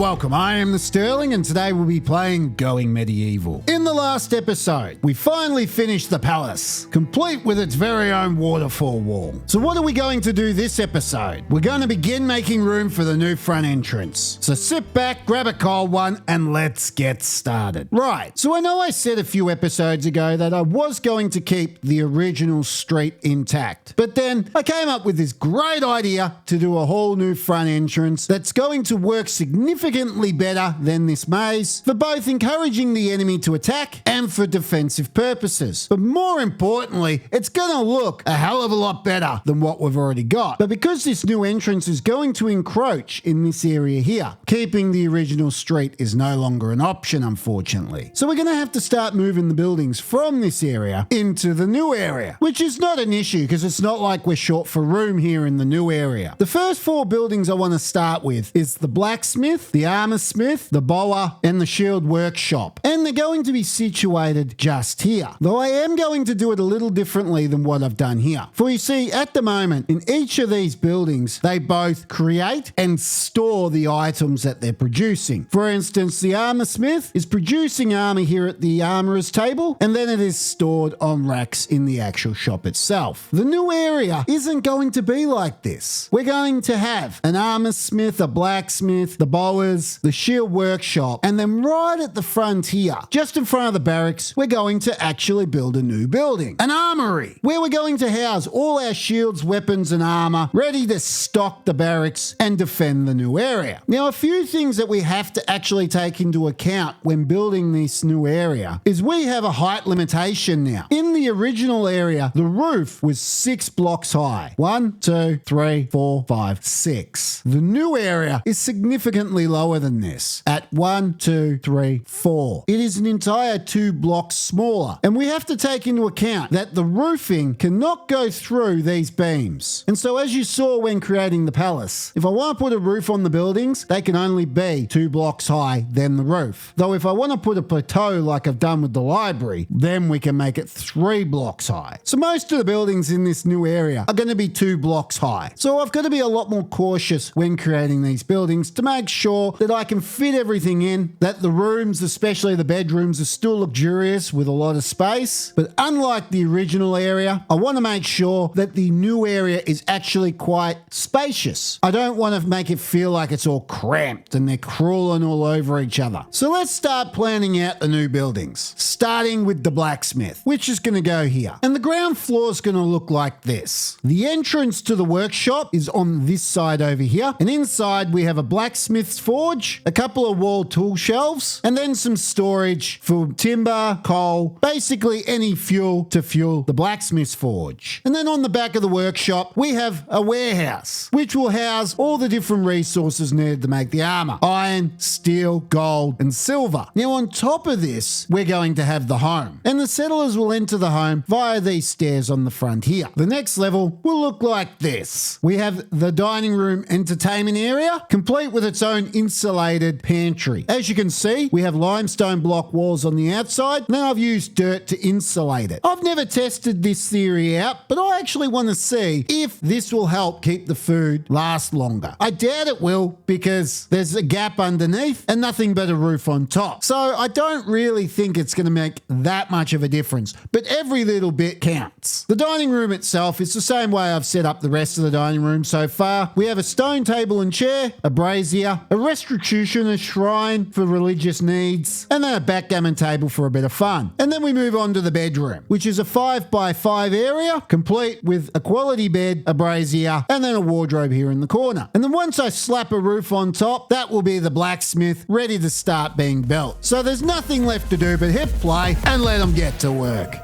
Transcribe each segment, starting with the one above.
welcome. I am the Sterling, and today we'll be playing Going Medieval. In the last episode, we finally finished the palace, complete with its very own waterfall wall. So what are we going to do this episode? We're going to begin making room for the new front entrance. So sit back, grab a cold one, and let's get started. Right, so I know I said a few episodes ago that I was going to keep the original street intact, but then I came up with this great idea to do a whole new front entrance that's going to work significantly better than this maze for both encouraging the enemy to attack and for defensive purposes. But more importantly, it's going to look a hell of a lot better than what we've already got. But because this new entrance is going to encroach in this area here, keeping the original street is no longer an option, unfortunately. So we're going to have to start moving the buildings from this area into the new area, which is not an issue because it's not like we're short for room here in the new area. The first four buildings I want to start with is the blacksmith, the armorsmith, the bowyer, and the shield workshop. And they're going to be situated just here, though I am going to do it a little differently than what I've done here. For you see, at the moment, in each of these buildings, they both create and store the items that they're producing. For instance, the armorsmith is producing armor here at the armourer's table, and then it is stored on racks in the actual shop itself. The new area isn't going to be like this. We're going to have an armorsmith, a blacksmith, the bowyers, the shield workshop, and then right at the front here, just in front of the barracks, we're going to actually build a new building, an armory, where we're going to house all our shields, weapons, and armor ready to stock the barracks and defend the new area. Now, a few things that we have to actually take into account when building this new area is we have a height limitation now. In the original area, the roof was 6 blocks high. 1, 2, 3, 4, 5, 6. The new area is significantly lower than this at 1, 2, 3, 4. It is an entire 2 blocks smaller, and we have to take into account that the roofing cannot go through these beams. And so as you saw when creating the palace, if I want to put a roof on the buildings, they can only be 2 blocks high than the roof. Though if I want to put a plateau like I've done with the library, then we can make it 3 blocks high. So most of the buildings in this new area are going to be 2 blocks high. So I've got to be a lot more cautious when creating these buildings to make sure that I can fit everything in, that the rooms, especially the bedrooms, are still luxurious with a lot of space. But unlike the original area, I want to make sure that the new area is actually quite spacious. I don't want to make it feel like it's all cramped and they're crawling all over each other. So let's start planning out the new buildings, starting with the blacksmith, which is going to go here. And the ground floor is going to look like this. The entrance to the workshop is on this side over here, and inside we have a blacksmith's forge, a couple of wall tool shelves, and then some storage for timber, coal, basically any fuel to fuel the blacksmith's forge. And then on the back of the workshop, we have a warehouse, which will house all the different resources needed to make the armor: iron, steel, gold, and silver. Now on top of this, we're going to have the home, and the settlers will enter the home via these stairs on the front here. The next level will look like this. We have the dining room entertainment area, complete with its own insulated pantry. As you can see, we have limestone block walls on the outside, and then I've used dirt to insulate it. I've never tested this theory out, but I actually want to see if this will help keep the food last longer. I doubt it will because there's a gap underneath and nothing but a roof on top. So I don't really think it's going to make that much of a difference, but every little bit counts. The dining room itself is the same way I've set up the rest of the dining room so far. We have a stone table and chair, a brazier, a restitution, a shrine for religious needs, and then a backgammon table for a bit of fun. And then we move on to the bedroom, which is a 5x5 area, complete with a quality bed, a brazier, and then a wardrobe here in the corner. And then once I slap a roof on top, that will be the blacksmith ready to start being built. So there's nothing left to do but hit play and let them get to work.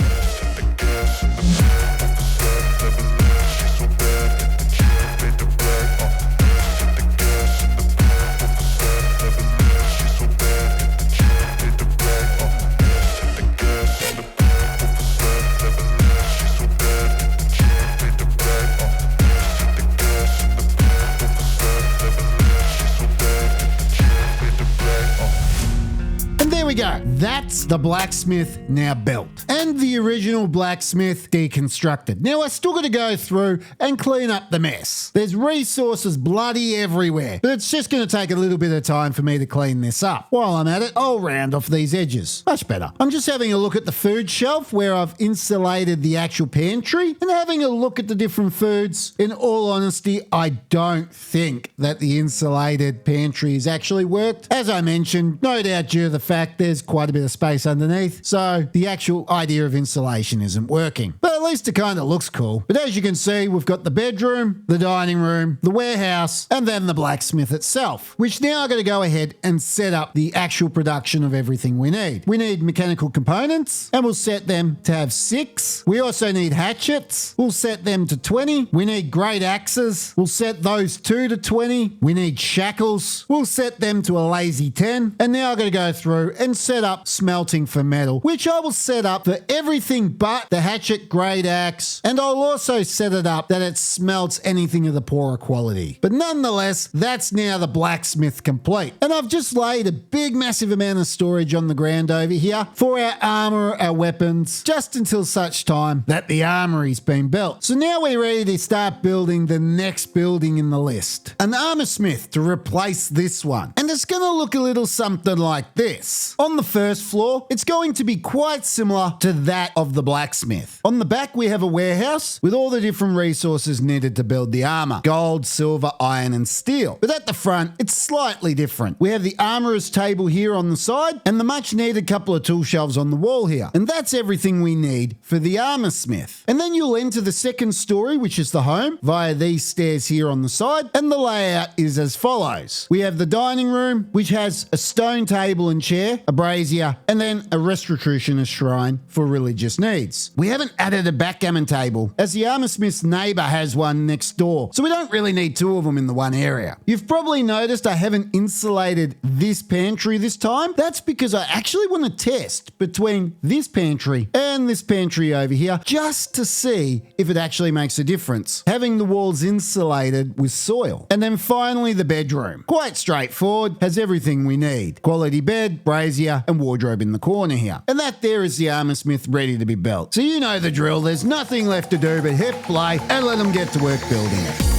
go. That's the blacksmith now built. And the original blacksmith deconstructed. Now I still got to go through and clean up the mess. There's resources bloody everywhere, but it's just going to take a little bit of time for me to clean this up. While I'm at it, I'll round off these edges. Much better. I'm just having a look at the food shelf where I've insulated the actual pantry and having a look at the different foods. In all honesty, I don't think that the insulated pantry has actually worked. As I mentioned, no doubt due to the fact there's quite a bit of space underneath, so the actual idea of insulation isn't working. But at least it kind of looks cool. But as you can see, we've got the bedroom, the dining room, the warehouse, and then the blacksmith itself, which now I'm going to go ahead and set up the actual production of everything we need. We need mechanical components, and we'll set them to have 6. We also need hatchets. We'll set them to 20. We need great axes. We'll set those 2 to 20. We need shackles. We'll set them to a lazy 10. And now I'm going to go through and set up smelting for metal, which I will set up for everything but the hatchet, great axe, and I'll also set it up that it smelts anything of the poorer quality. But nonetheless, that's now the blacksmith complete. And I've just laid a big massive amount of storage on the ground over here for our armor, our weapons, just until such time that the armory's been built. So now we're ready to start building the next building in the list. An armorsmith to replace this one. And it's going to look a little something like this. On the first floor, it's going to be quite similar to that of the blacksmith. On the back, we have a warehouse with all the different resources needed to build the armor. Gold, silver, iron, and steel. But at the front, it's slightly different. We have the armorer's table here on the side and the much needed couple of tool shelves on the wall here. And that's everything we need for the armorsmith. And then you'll enter the second story, which is the home, via these stairs here on the side. And the layout is as follows. We have the dining room, which has a stone table and chair, a brazier, and then a restitutionist shrine for religious needs. We haven't added a backgammon table, as the armorsmith's neighbour has one next door, so we don't really need 2 of them in the one area. You've probably noticed I haven't insulated this pantry this time. That's because I actually want to test between this pantry and this pantry over here, just to see if it actually makes a difference, having the walls insulated with soil. And then finally the bedroom. Quite straightforward, has everything we need. Quality bed, brazier, and wardrobe in the corner here. And that there is the armorsmith ready to be built. So you know the drill, there's nothing left to do but hit play and let them get to work building it.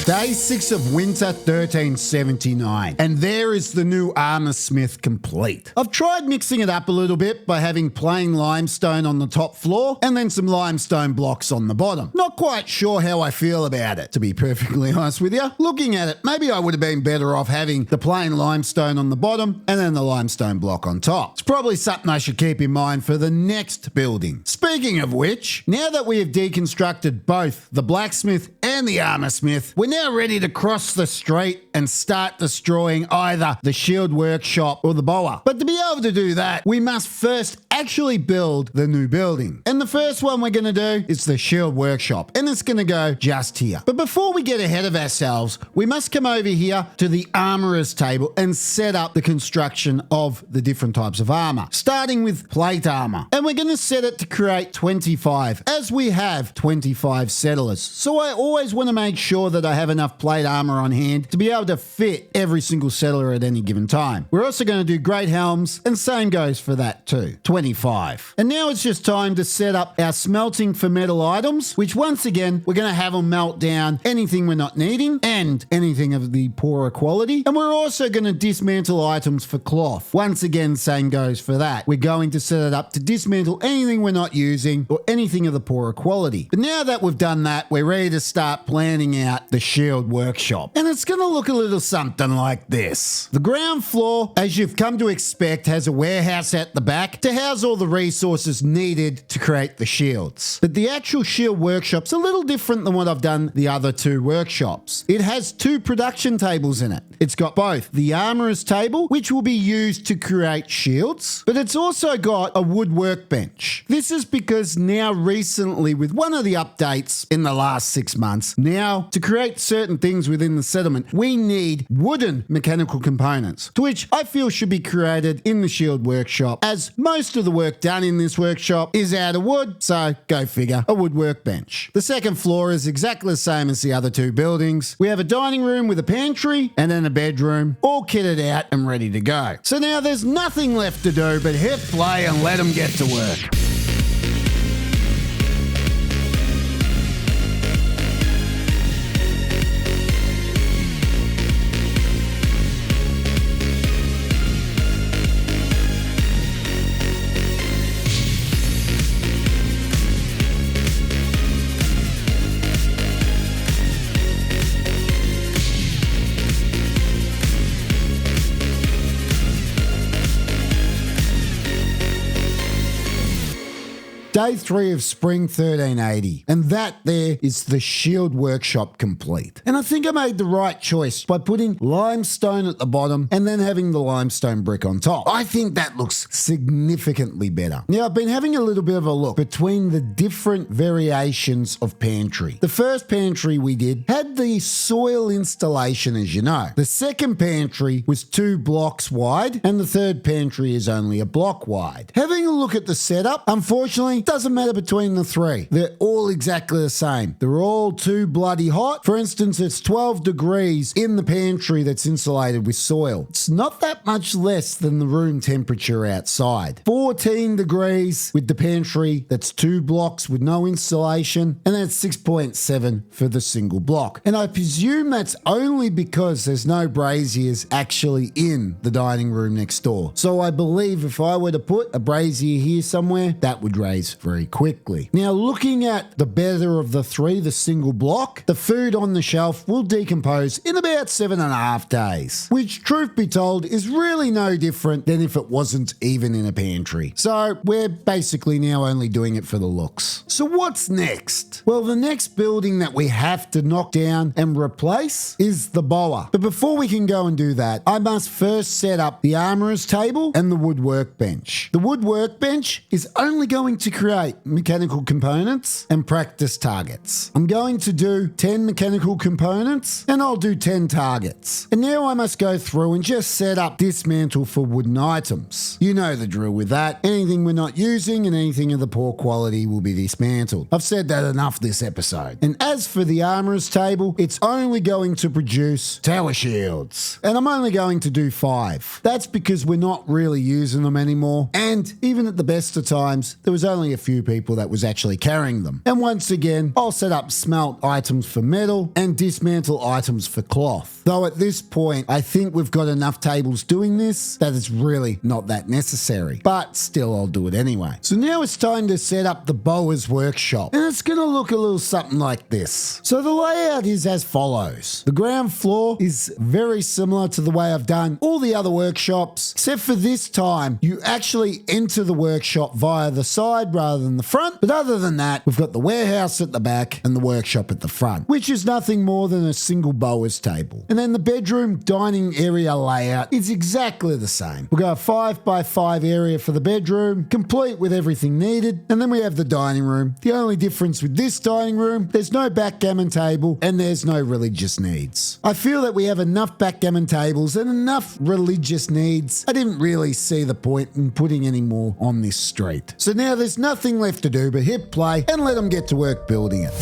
Day 6 of winter 1379, and there is the new armorsmith complete. I've tried mixing it up a little bit by having plain limestone on the top floor and then some limestone blocks on the bottom. Not quite sure how I feel about it, to be perfectly honest with you. Looking at it, maybe I would have been better off having the plain limestone on the bottom and then the limestone block on top. It's probably something I should keep in mind for the next building. Speaking of which, now that we have deconstructed both the blacksmith and the armorsmith, we're now ready to cross the street and start destroying either the shield workshop or the bowyer. But to be able to do that, we must first actually build the new building. And the first one we're going to do is the shield workshop, and it's going to go just here. But before we get ahead of ourselves, we must come over here to the armorer's table and set up the construction of the different types of armor, starting with plate armor. And we're going to set it to create 25, as we have 25 settlers. So I always want to make sure that I have enough plate armor on hand to be able to fit every single settler at any given time. We're also going to do great helms, and same goes for that too, 25. And now it's just time to set up our smelting for metal items, which once again, we're going to have them melt down anything we're not needing and anything of the poorer quality. And we're also going to dismantle items for cloth. Once again, same goes for that. We're going to set it up to dismantle anything we're not using or anything of the poorer quality. But now that we've done that, we're ready to start planning out the shield workshop. And it's going to look a little something like this. The ground floor, as you've come to expect, has a warehouse at the back to house has all the resources needed to create the shields. But the actual shield workshop's a little different than what I've done the other two workshops. It has two production tables in it. It's got both the armorer's table, which will be used to create shields, but it's also got a wood workbench. This is because now recently, with one of the updates in the last 6 months, now to create certain things within the settlement, we need wooden mechanical components, to which I feel should be created in the shield workshop, as most of the work done in this workshop is out of wood, so go figure, a wood workbench. The second floor is exactly the same as the other two buildings. We have a dining room with a pantry and then a bedroom, all kitted out and ready to go. So now there's nothing left to do but hit play and let them get to work. Day 3 of Spring 1380, and that there is the shield workshop complete. And I think I made the right choice by putting limestone at the bottom and then having the limestone brick on top. I think that looks significantly better. Now, I've been having a little bit of a look between the different variations of pantry. The first pantry we did had the soil installation, as you know. The second pantry was 2 blocks wide, and the third pantry is only a block wide. Having a look at the setup, unfortunately, doesn't matter between the three. They're all exactly the same. They're all too bloody hot. For instance, it's 12 degrees in the pantry that's insulated with soil. It's not that much less than the room temperature outside. 14 degrees with the pantry that's 2 blocks with no insulation, and then it's 6.7 for the single block. And I presume that's only because there's no braziers actually in the dining room next door. So I believe if I were to put a brazier here somewhere, that would raise very quickly. Now, looking at the better of the three, the single block, the food on the shelf will decompose in about 7.5 days, which, truth be told, is really no different than if it wasn't even in a pantry. So we're basically now only doing it for the looks. So what's next? Well, the next building that we have to knock down and replace is the bowyer. But before we can go and do that, I must first set up the armorer's table and the wood workbench. The wood workbench is only going to create mechanical components and practice targets. I'm going to do 10 mechanical components and I'll do 10 targets. And now I must go through and just set up dismantle for wooden items. You know the drill with that. Anything we're not using and anything of the poor quality will be dismantled. I've said that enough this episode. And as for the armorer's table, it's only going to produce tower shields. And I'm only going to do 5. That's because we're not really using them anymore. And even at the best of times, there was only a few people that was actually carrying them. And once again, I'll set up smelt items for metal and dismantle items for cloth. Though at this point, I think we've got enough tables doing this that it's really not that necessary. But still, I'll do it anyway. So now it's time to set up the bowyer's workshop. And it's going to look a little something like this. So the layout is as follows. The ground floor is very similar to the way I've done all the other workshops, except for this time, you actually enter the workshop via the side rather than the front. But other than that, we've got the warehouse at the back and the workshop at the front, which is nothing more than a single bowyer's table. And then the bedroom dining area layout is exactly the same. We've got a 5x5 area for the bedroom, complete with everything needed. And then we have the dining room. The only difference with this dining room, there's no backgammon table and there's no religious needs. I feel that we have enough backgammon tables and enough religious needs. I didn't really see the point in putting any more on this street. So now there's nothing left to do but hit play and let them get to work building it.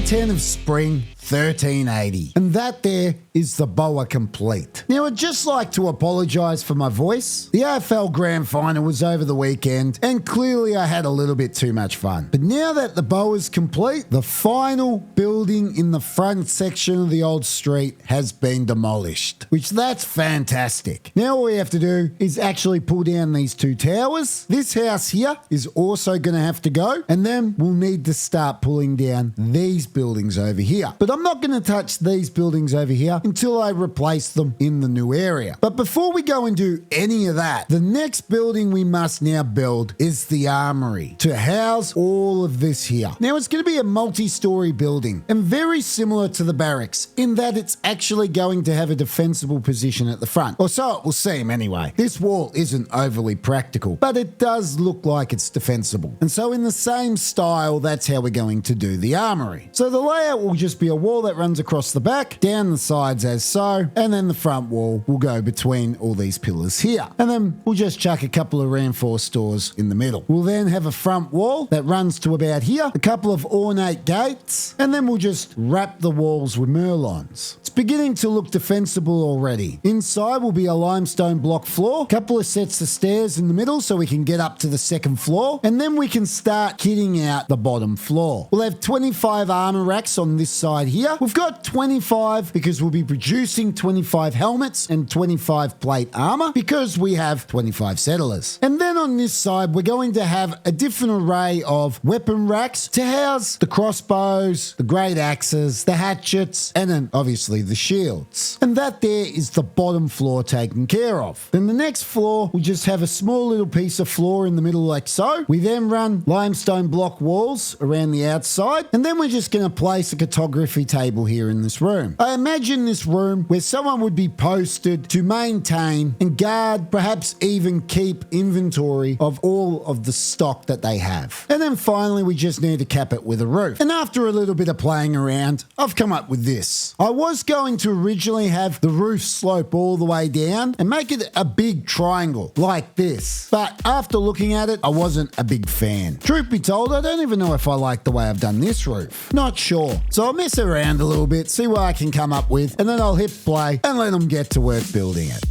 day 10 of spring 1380. And that there is the bowyer complete. Now, I'd just like to apologise for my voice. The AFL Grand Final was over the weekend, and clearly I had a little bit too much fun. But now that the bowyer's complete, the final building in the front section of the old street has been demolished, which that's fantastic. Now all we have to do is actually pull down these two towers. This house here is also going to have to go, and then we'll need to start pulling down these buildings over here. But I'm not going to touch these buildings over here until I replace them in the new area. But before we go and do any of that, the next building we must now build is the armory to house all of this here. Now it's going to be a multi-story building and very similar to the barracks in that it's actually going to have a defensible position at the front, or so it will seem anyway. This wall isn't overly practical, but it does look like it's defensible. And so in the same style, that's how we're going to do the armory. So the layout will just be a wall that runs across the back, down the sides as so, and then the front wall will go between all these pillars here. And then we'll just chuck a couple of reinforced doors in the middle. We'll then have a front wall that runs to about here, a couple of ornate gates, and then we'll just wrap the walls with merlons. It's beginning to look defensible already. Inside will be a limestone block floor, a couple of sets of stairs in the middle so we can get up to the second floor, and then we can start kitting out the bottom floor. We'll have 25 armor racks on this side here. We've got 25 because we'll be producing 25 helmets and 25 plate armor because we have 25 settlers. And then on this side, we're going to have a different array of weapon racks to house the crossbows, the great axes, the hatchets, and then obviously the shields. And that there is the bottom floor taken care of. Then the next floor, we just have a small little piece of floor in the middle like so. We then run limestone block walls around the outside, and then we're just going to place a cartography table here in this room. I imagine this room where someone would be posted to maintain and guard, perhaps even keep inventory of all of the stock that they have. And then finally, we just need to cap it with a roof. And after a little bit of playing around, I've come up with this. I was going to originally have the roof slope all the way down and make it a big triangle like this. But after looking at it, I wasn't a big fan. Truth be told, I don't even know if I like the way I've done this roof. Not sure. So I'll mess around a little bit, see what I can come up with, and then I'll hit play and let them get to work building it.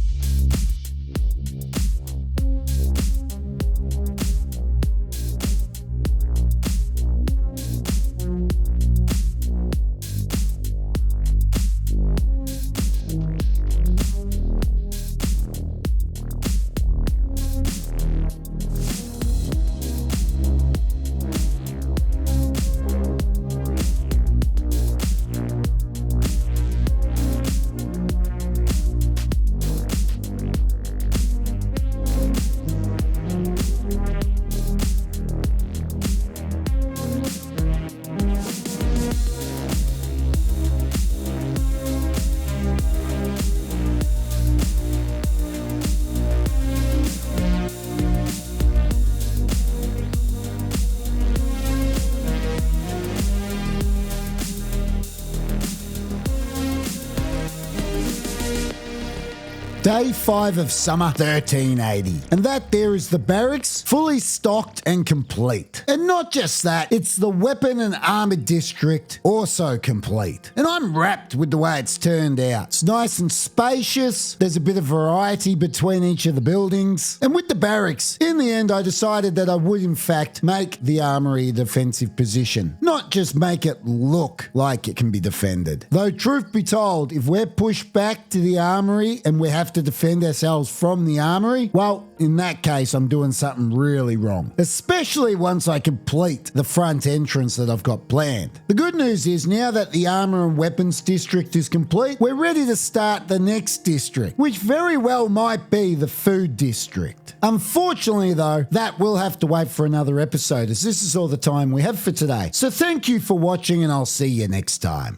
Day 5 of summer 1380. And that there is the barracks, fully stocked and complete. And not just that, it's the weapon and armor district also complete. And I'm wrapped with the way it's turned out. It's nice and spacious. There's a bit of variety between each of the buildings. And with the barracks, in the end, I decided that I would in fact make the armory a defensive position, not just make it look like it can be defended. Though truth be told, if we're pushed back to the armory and we have to defend ourselves from the armory, well, in that case, I'm doing something really wrong, especially once I complete the front entrance that I've got planned. The good news is now that the armor and weapons district is complete, we're ready to start the next district, which very well might be the food district. Unfortunately, though, that will have to wait for another episode, as this is all the time we have for today. So thank you for watching, and I'll see you next time.